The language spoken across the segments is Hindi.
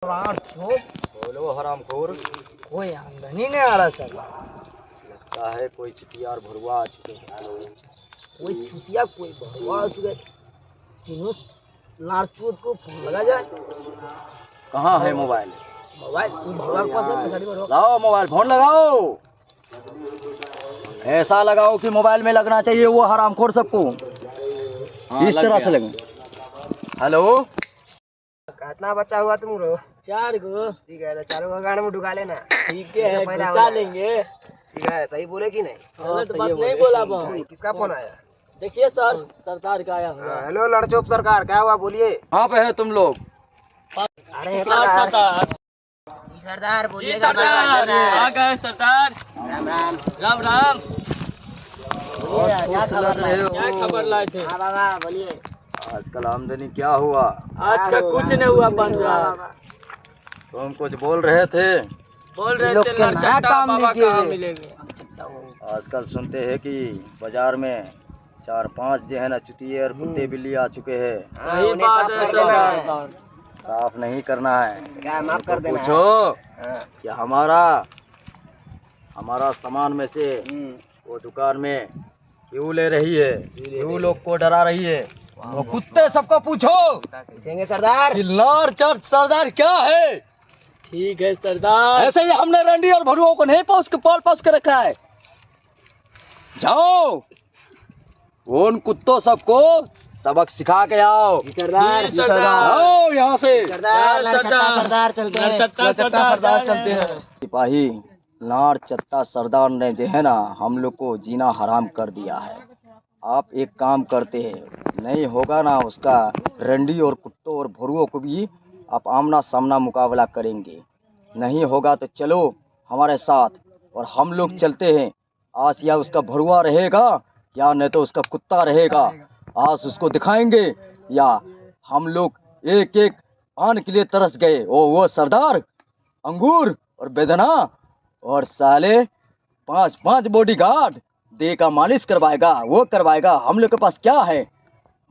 बोलो हरामखोर। कोई आमदनी नहीं आ रहा सर। लगता है कोई चुतिया और भरुआ आ चुके हैं। कोई चुतिया कोई भरुआ आ चुके। तीनों लारचूत को फोन लगा जाए। कहाँ है मोबाइल? मोबाइल भरुआ के पास है। पिछाड़ी भरुआ लाओ मोबाइल, फोन लगाओ। ऐसा लगाओ कि मोबाइल में लगना चाहिए वो हरामखोर सबको। इस तरह से लगे। हेलो, कितना बच्चा हुआ तुम रो? 4 गो। ठीक है, तो चारों को गाने में ढुका लेना। ठीक है, घुसा लेंगे। ठीक है, सही बोले कि नहीं? गलत बात नहीं बोला। किसका फोन आया? देखिए सर, सरकार का आया हुआ। हेलो लड़चोप सरकार, क्या हुआ बोलिए। कहाँ पे है तुम लोग? अरे सरदार बोलिए। सरदार आ गए। सरदार राम राम। राम राम। क्या खबर लाए थे? हाँ बाबा बोलिए। आजकल आमदनी क्या हुआ? आज का कुछ नहीं हुआ पंजाब। तुम कुछ बोल रहे थे? बोल रहे थे लड़चट्टा बाबा कहाँ मिलेंगे। आजकल सुनते हैं कि बाजार में 4-5 जो है ना चुतिये और कुत्ते बिल्ली आ चुके हैं। सही बात है। साफ नहीं करना है। क्या माफ कर देना? पूछो कि हमारा सामान में से वो दुकान में क्यों ले रही है, क्यों लोग को डरा रही है। वो कुत्ते सबको पूछो। पूछेंगे सरदार। लार चर्च सरदार क्या है? ठीक है सरदार। ऐसे ही हमने रंडी और भरुओं को नहीं पाल पोस के रखा है। जाओ उन कुत्तों सबको सबक सिखा के आओ। सरदार जाओ यहाँ से। सरदार चलते हैं। सिपाही लार चत्ता सरदार ने जो है ना हम लोग को जीना हराम कर दिया है। आप एक काम करते हैं, नहीं होगा ना उसका रंडी और कुत्तों और भरुओं को भी आप आमना सामना मुकाबला करेंगे। नहीं होगा तो चलो हमारे साथ और हम लोग चलते हैं। आज या उसका भरुआ रहेगा या नहीं तो उसका कुत्ता रहेगा। आज उसको दिखाएंगे या हम लोग एक एक आन के लिए तरस गए। वो सरदार अंगूर और बेदना और साले 5 बॉडीगार्ड दे का मालिश करवाएगा, वो करवाएगा। हम लोग के पास क्या है?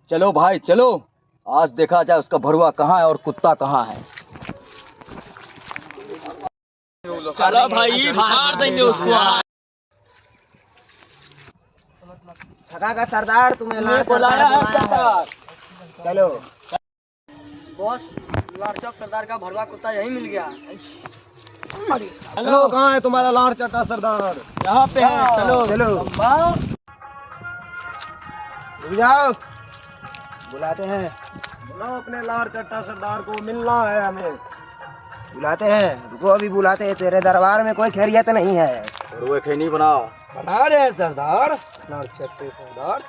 चलो भाई चलो, आज देखा जाए उसका भरुआ कहाँ है और कुत्ता कहाँ है। चलो भाई मार देंगे उसको। छका का सरदार तुम्हें बुलाया है सरदार। चलो बॉस, लारचौक सरदार का भरुआ कुत्ता यही मिल गया। चलो कहाँ है तुम्हारा लार चट्टा सरदार? यहाँ पे है। चलो चलो रुक जाओ, बुलाते हैं। बुलाओ अपने लार चट्टा सरदार को, मिलना है हमें। बुलाते हैं, रुको अभी बुलाते हैं। तेरे दरबार में कोई खैरियत नहीं है। भरुए खैनी बनाओ। बना रहे हैं सरदार। लार चट्टे सरदार।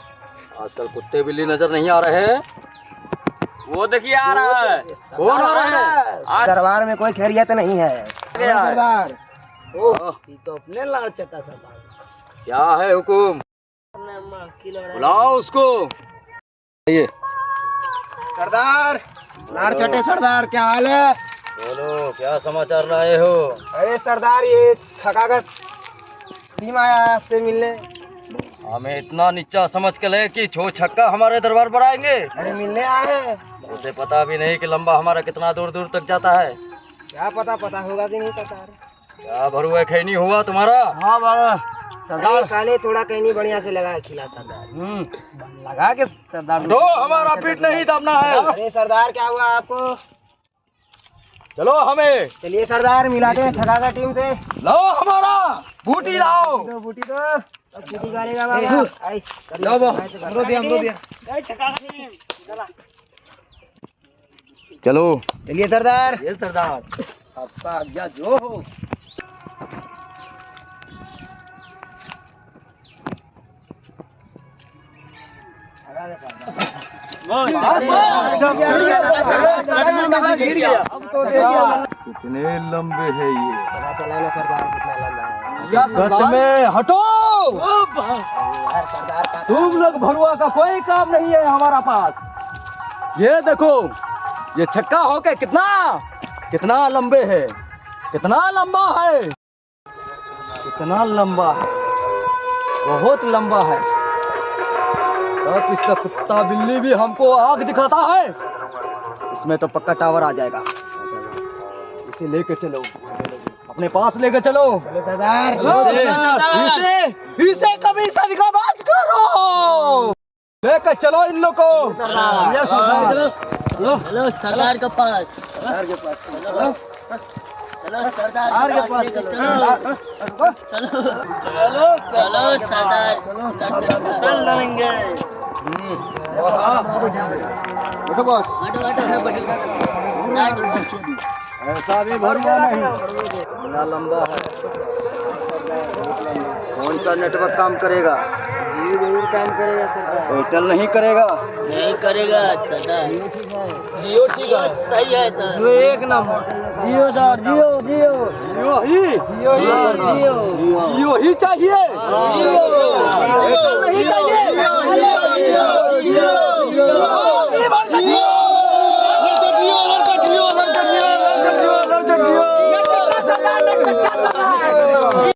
आजकल कुत्ते बिल्ली नजर नहीं आ रहे हैं। वो देखिए आ रहा है। कौन आ रहा है? दरबार में कोई खैरियत नहीं है सरदार। ओह, ये तो अपने लार चट्टा सरदार। क्या है हुकुम? बुलाओ उसको। ये सरदार, लार चट्टे सरदार, क्या हाल है? बोलो क्या समाचार लाए हो? अरे सरदार, ये छका का टीम आया है आपसे मिलने। हमें इतना नीचा समझ के ले कि छो छक्का हमारे दरबार पर आएंगे? अरे मिलने आए हैं। उसे पता भी नहीं कि लंबा हमारा कितना दूर दूर तक जाता है। क्या पता होगा कि नहीं सरदार। क्या भरुआ खैनी हुआ तुम्हारा? हाँ बाबा सरदार, काले थोड़ा कहनी बढ़िया से लगा खिला सरदार। लगा के सरदार दो, हमारा पीठ नहीं दाबना है। अरे सरदार क्या हुआ आपको? चलो हमें। चलिए सरदार, मिलाते हैं छका का टीम से। लाओ हमारा बूटी लाओ। बूटी तो बूटी करेगा बाबा। हमरो दिया। चलो चलिए सरदार। ये सरदार आपका आज्ञा जो हो। कितने लंबे है ये? पता चला ना सरदार कितना लंबा है। गत में हटो। सरदार का तुम लोग भरुआ का कोई काम नहीं है हमारा पास। ये देखो ये छक्का हो के कितना लंबे है, कितना लंबा है, कितना लंबा है, बहुत लंबा है। अब इसका कुत्ता बिल्ली भी हमको आग दिखाता है। इसमें तो पक्का टावर आ जाएगा। इसे लेके चलो, अपने पास लेके चलो। चलो सरदार। इसे कभी सदका मत करो। लेके चलो इन लोग को। सरदार। चलो सरदार के पास। सरदार के पास चलो सरदार के पास चलो सरदार चल लेंगे। बैठो बॉस। ऐसा भी भरुआ नहीं, इतना लंबा है। कौन सा नेटवर्क काम करेगा? जियो जरूर काम करेगा सरदार। एयरटेल नहीं करेगा? नहीं करेगा सरदार। जियो ठीक है, सही है सर। एक नंबर। जियो सर, जियो जियो जियो ही जियो ही चाहिए। एयरटेल नहीं चाहिए।